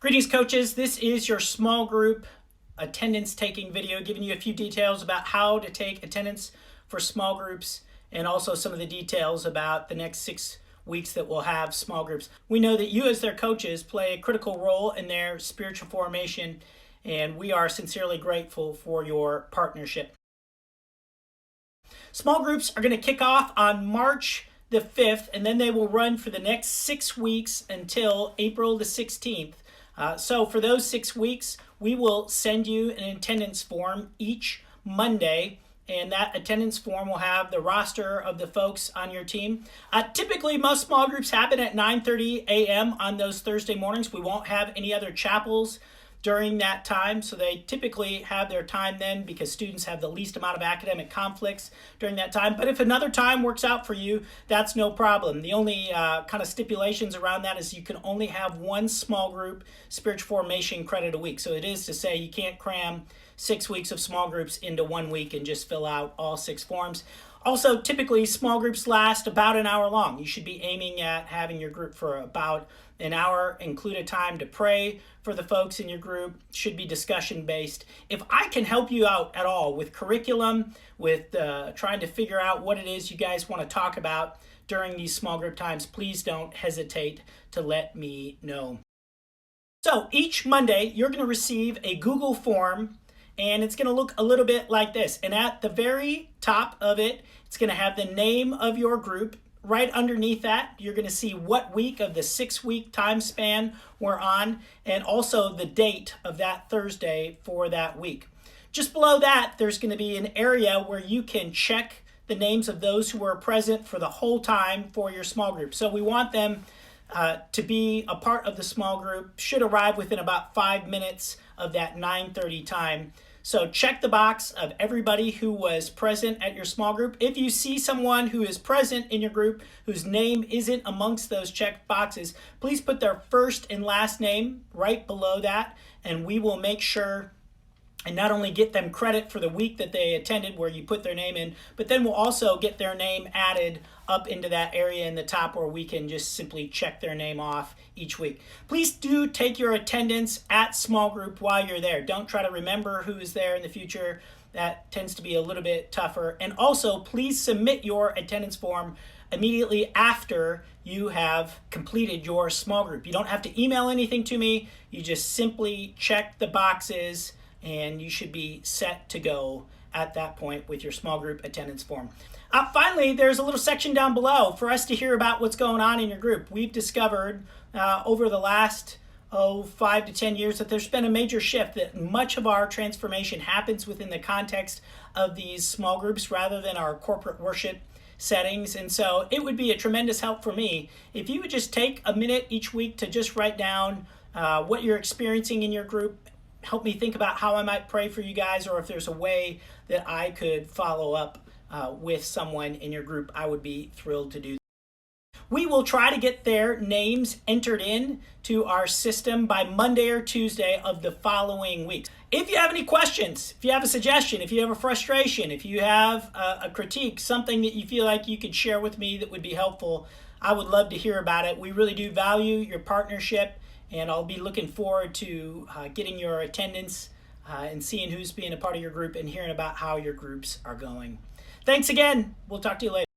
Greetings, coaches. This is your small group attendance taking video, giving you a few details about how to take attendance for small groups and also some of the details about the next 6 weeks that we'll have small groups. We know that you as their coaches play a critical role in their spiritual formation, and we are sincerely grateful for your partnership. Small groups are going to kick off on March the 5th, and then they will run for the next 6 weeks until April the 16th. So for those 6 weeks, we will send you an attendance form each Monday, and that attendance form will have the roster of the folks on your team. Typically, most small groups happen at 9:30 a.m. on those Thursday mornings. We won't have any other chapels during that time, so they typically have their time then because students have the least amount of academic conflicts during that time. But if another time works out for you, that's no problem. The only kind of stipulations around that is you can only have one small group spiritual formation credit a week. So it is to say you can't cram 6 weeks of small groups into 1 week and just fill out all 6 forms. Also, typically, small groups last about an hour long. You should be aiming at having your group for about an hour. Include a time to pray for the folks in your group. Should be discussion-based. If I can help you out at all with curriculum, with trying to figure out what it is you guys want to talk about during these small group times, please don't hesitate to let me know. So each Monday, you're going to receive a Google form, and it's going to look a little bit like this. And at the very top of it, it's going to have the name of your group. Right underneath that, you're going to see what week of the 6-week time span we're on, and also the date of that Thursday for that week. Just below that, there's going to be an area where you can check the names of those who were present for the whole time for your small group. So we want them to be a part of the small group, should arrive within about 5 minutes of that 9:30 time. So check the box of everybody who was present at your small group. If you see someone who is present in your group whose name isn't amongst those checked boxes, please put their first and last name right below that, and we will make sure and not only get them credit for the week that they attended where you put their name in, but then we'll also get their name added up into that area in the top where we can just simply check their name off each week. Please do take your attendance at small group while you're there. Don't try to remember who is there in the future. That tends to be a little bit tougher. And also, please submit your attendance form immediately after you have completed your small group. You don't have to email anything to me. You just simply check the boxes and you should be set to go at that point with your small group attendance form. Finally, there's a little section down below for us to hear about what's going on in your group. We've discovered over the last 5 to 10 years that there's been a major shift, that much of our transformation happens within the context of these small groups rather than our corporate worship settings. And so it would be a tremendous help for me if you would just take a minute each week to just write down what you're experiencing in your group. Help me think about how I might pray for you guys, or if there's a way that I could follow up with someone in your group. I would be thrilled to do that. We will try to get their names entered in to our system by Monday or Tuesday of the following week. If you have any questions, if you have a suggestion, if you have a frustration, if you have a critique, something that you feel like you could share with me that would be helpful, I would love to hear about it. We really do value your partnership, and I'll be looking forward to getting your attendance and seeing who's being a part of your group and hearing about how your groups are going. Thanks again. We'll talk to you later.